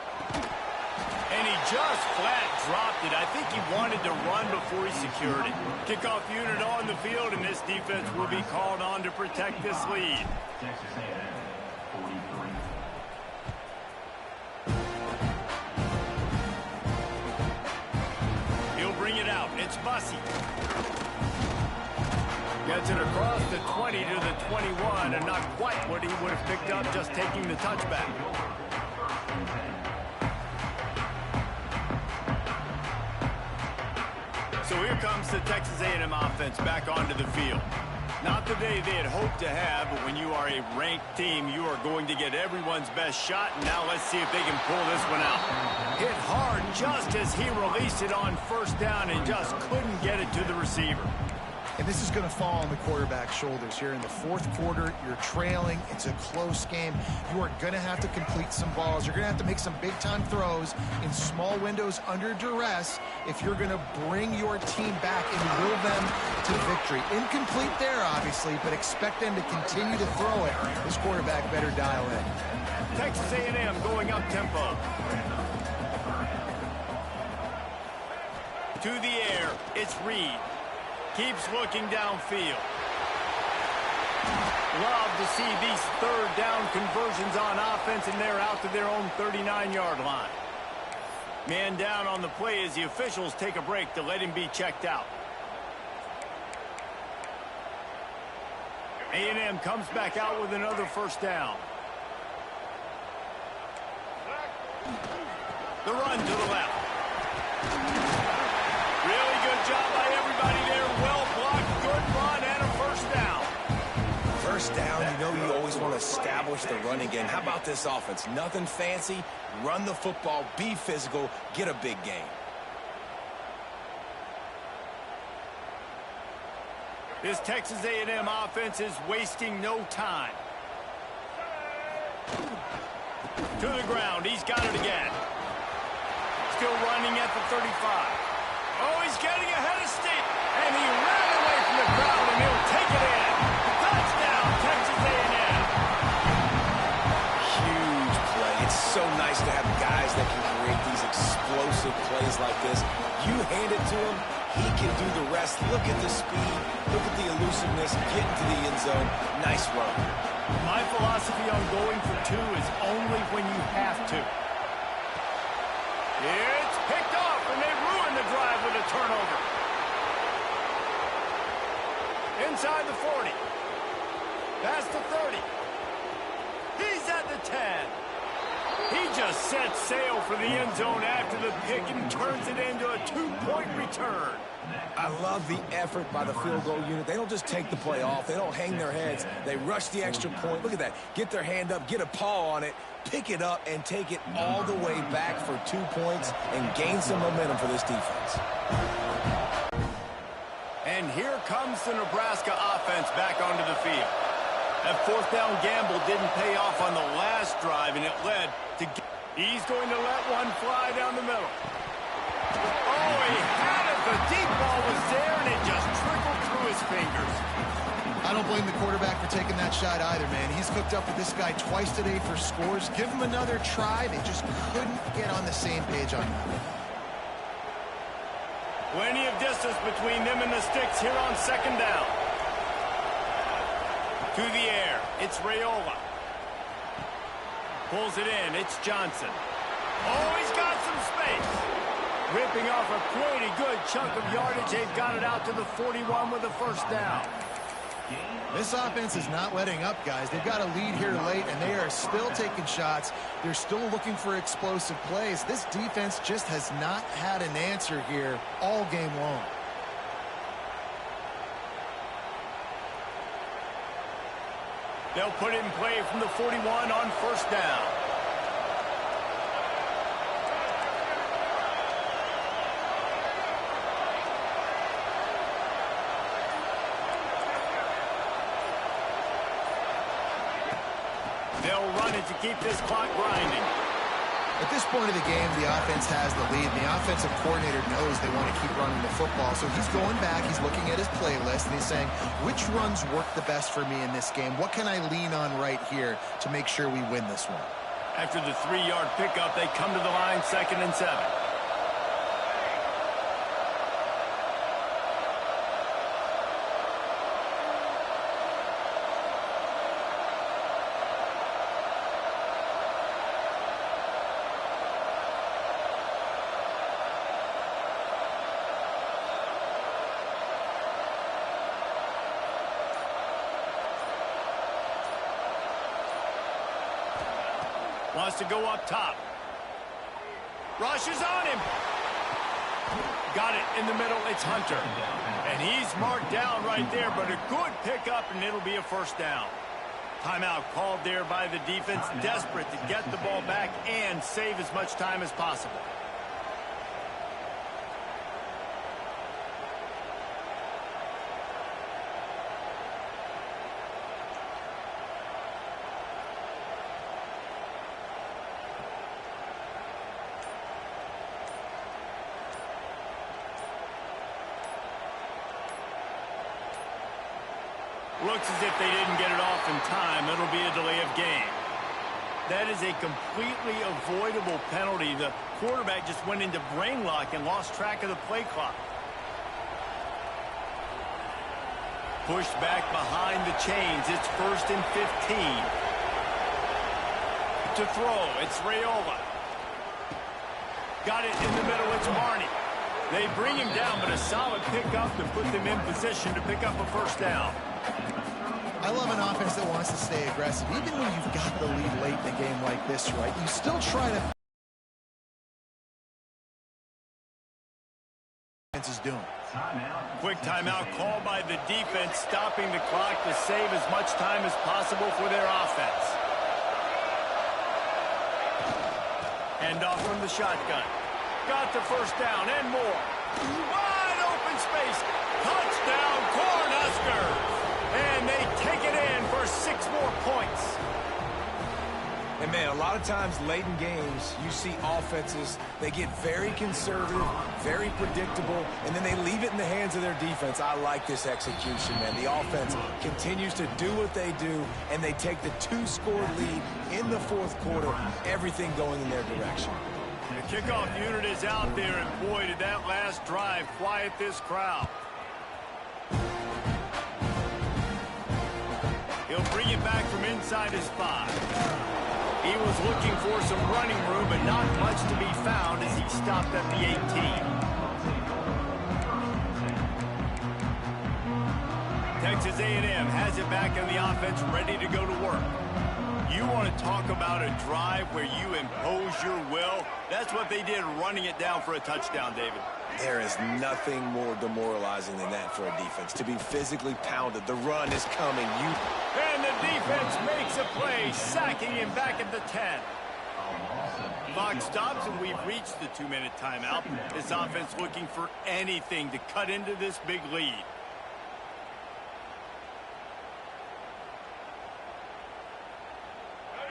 And he just flat dropped it. I think he wanted to run before he secured it. Kickoff unit on the field, and this defense will be called on to protect this lead. Texas A&M, 43. Bring it out. It's Bussey. Gets it across the 20 to the 21, and not quite what he would have picked up just taking the touchback. So here comes the Texas A&M offense back onto the field. Not the day they had hoped to have, but when you are a ranked team, you are going to get everyone's best shot. And now let's see if they can pull this one out. Hit hard just as he released it on first down and just couldn't get it to the receiver. And this is going to fall on the quarterback's shoulders here in the fourth quarter. You're trailing. It's a close game. You are going to have to complete some balls. You're going to have to make some big-time throws in small windows under duress if you're going to bring your team back and will them to victory. Incomplete there, obviously, but expect them to continue to throw it. This quarterback better dial in. Texas A&M going up tempo. To the air, it's Reed. Keeps looking downfield. Love to see these third down conversions on offense, and they're out to their own 39-yard line. Man down on the play as the officials take a break to let him be checked out. A&M comes back out with another first down. The run to the left. Really good job by everybody there. Well blocked, good run, and a first down. First down, you know you always want to establish the running game. How about this offense? Nothing fancy. Run the football, be physical, get a big gain. This Texas A&M offense is wasting no time. To the ground, he's got it again. Still running at the 35. Oh, he's getting ahead of steam, and he ran away from the crowd, and he'll take it in. Touchdown, Texas A&M. Huge play. It's so nice to have guys that can create these explosive plays like this. You hand it to them, He can do the rest. Look at the speed. Look at the elusiveness. Getting to the end zone. Nice run. My philosophy on going for two is only when you have to. It's picked off, and they ruin the drive with a turnover. Inside the 40. Past the 30. He's at the 10. He just sets sail for the end zone after the pick and turns it into a two-point return. I love the effort by the field goal unit. They don't just take the play off. They don't hang their heads. They rush the extra point. Look at that. Get their hand up, get a paw on it, pick it up, and take it all the way back for 2 points and gain some momentum for this defense. And here comes the Nebraska offense back onto the field. That fourth down gamble didn't pay off on the last drive, and it led to... He's going to let one fly down the middle. Oh, he had it. The deep ball was there, and it just trickled through his fingers. I don't blame the quarterback for taking that shot either, man. He's cooked up with this guy twice today for scores. Give him another try. They just couldn't get on the same page on that. Plenty of distance between them and the sticks here on second down. To the air, it's Raiola. Pulls it in, it's Johnson. Oh, he's got some space. Ripping off a pretty good chunk of yardage. They've got it out to the 41 with a first down. This offense is not letting up, guys. They've got a lead here late, and they are still taking shots. They're still looking for explosive plays. This defense just has not had an answer here all game long. They'll put it in play from the 41 on first down. They'll run it to keep this clock grinding. At this point of the game, the offense has the lead. The offensive coordinator knows they want to keep running the football. So he's going back, he's looking at his playlist, and he's saying, which runs work the best for me in this game? What can I lean on right here to make sure we win this one? After the 3-yard pickup, they come to the line, 2nd and 7. Wants to go up top. Rushes on him. Got it in the middle. It's Hunter. And he's marked down right there, but a good pickup, and it'll be a first down. Timeout called there by the defense, desperate to get the ball back and save as much time as possible. Looks as if they didn't get it off in time. It'll be a delay of game. That is a completely avoidable penalty. The quarterback just went into brain lock and lost track of the play clock. Pushed back behind the chains. It's 1st and 15. To throw, it's Raiola. Got it in the middle, it's Marnie. They bring him down, but a solid pickup to put them in position to pick up a first down. I love an offense that wants to stay aggressive. Even when you've got the lead late in a game like this, right, you still try to... is doing. Quick timeout called by the defense, stopping the clock to save as much time as possible for their offense. Hand off from the shotgun. Got the first down and more. Wide open space. Touchdown, Cornhuskers. And they take it in for 6 more points. And, man, a lot of times late in games, you see offenses, they get very conservative, very predictable, and then they leave it in the hands of their defense. I like this execution, man. The offense continues to do what they do, and they take the 2-score lead in the 4th quarter, everything going in their direction. The Kickoff unit is out there, and boy, did that last drive quiet this crowd. He'll bring it back from inside his 5. He was looking for some running room, but not much to be found as he stopped at the 18. Texas A&M has it back in the offense, ready to go to work. You want to talk about a drive where you impose your will? That's what they did, running it down for a touchdown, David. There is nothing more demoralizing than that for a defense. To be physically pounded, the run is coming. And the defense makes a play, sacking him back at the 10. Clock stops, and we've reached the 2-minute timeout. This offense looking for anything to cut into this big lead.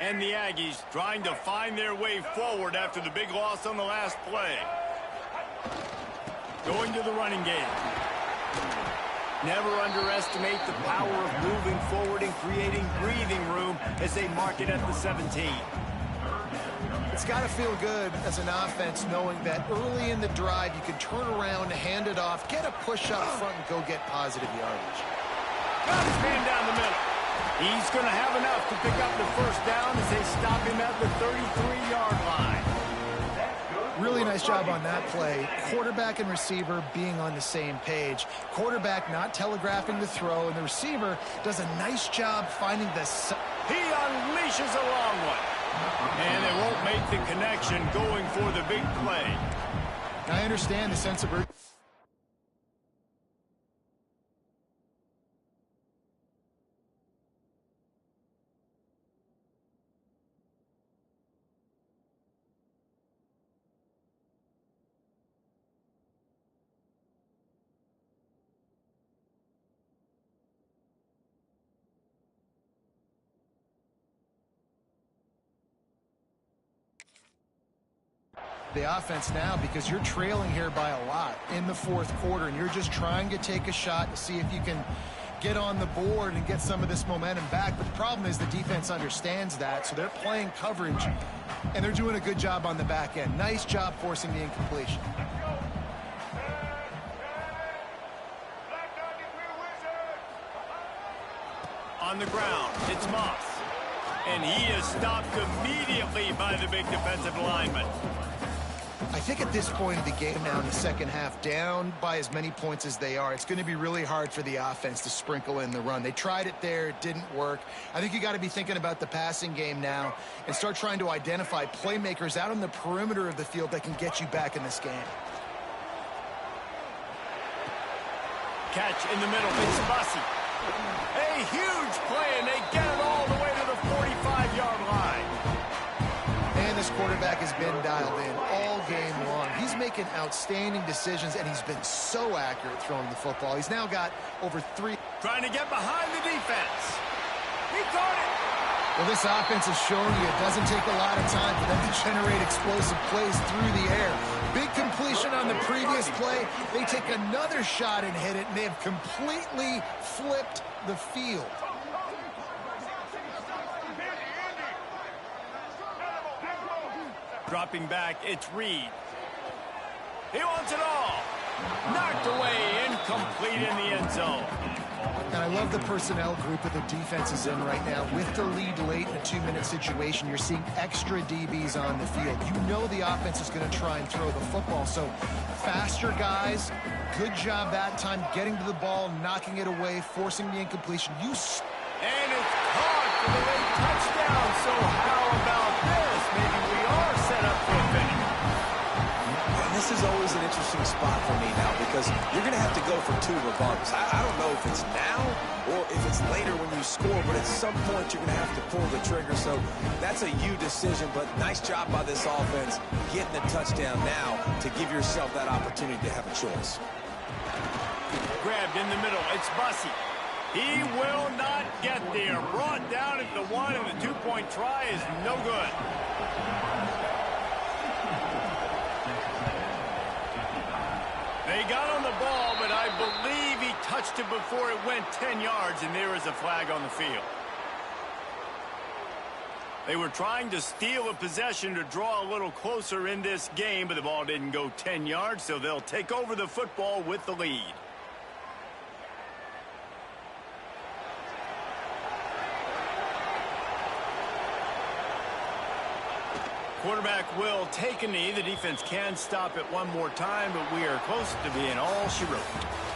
And the Aggies trying to find their way forward after the big loss on the last play. Going to the running game. Never underestimate the power of moving forward and creating breathing room as they mark it at the 17. It's got to feel good as an offense knowing that early in the drive you can turn around, hand it off, get a push up front, and go get positive yardage. Got his man down the middle. He's going to have enough to pick up the first down as they stop him at the 33-yard line. Really nice job on that play. Quarterback and receiver being on the same page. Quarterback not telegraphing the throw, and the receiver does a nice job finding the... He unleashes a long one. And they won't make the connection going for the big play. I understand the sense of... the offense now, because you're trailing here by a lot in the fourth quarter, and you're just trying to take a shot to see if you can get on the board and get some of this momentum back. But the problem is the defense understands that, so they're playing coverage, and they're doing a good job on the back end. Nice job forcing the incompletion. On the ground, it's Moss. And he is stopped immediately by the big defensive lineman. I think at this point of the game now in the second half, down by as many points as they are, it's going to be really hard for the offense to sprinkle in the run. They tried it there. It didn't work. I think you got to be thinking about the passing game now and start trying to identify playmakers out on the perimeter of the field that can get you back in this game. Catch in the middle. It's Bussy. A huge play, and they get it all the way to the 45-yard line. And this quarterback has been dialed in all game long. He's making outstanding decisions, and he's been so accurate throwing the football. He's now got over 3. Trying to get behind the defense. He caught it. Well, this offense is showing you it doesn't take a lot of time for them to generate explosive plays through the air. Big completion on the previous play. They take another shot and hit it, and they have completely flipped the field. Dropping back, it's Reed. He wants it all. Knocked away, incomplete in the end zone. And I love the personnel group that the defense is in right now. With the lead late in a 2-minute situation, you're seeing extra DBs on the field. You know the offense is going to try and throw the football. So faster guys, good job that time getting to the ball, knocking it away, forcing the incompletion. And it's caught for the late touchdown. So how about this? Maybe we are set up for a finish. And this is always an interesting spot for me now because you're going to have to go for 2 regardless. I don't know if it's now or if it's later when you score, but at some point you're going to have to pull the trigger. So that's a you decision, but nice job by this offense getting the touchdown now to give yourself that opportunity to have a choice. Grabbed in the middle. It's Bussy. He will not get there. Brought down at the 1, and the 2-point try is no good. They got on the ball, but I believe he touched it before it went 10 yards, and there is a flag on the field. They were trying to steal a possession to draw a little closer in this game, but the ball didn't go 10 yards, so they'll take over the football with the lead. Quarterback will take a knee. The defense can stop it one more time, but we are close to being all she wrote.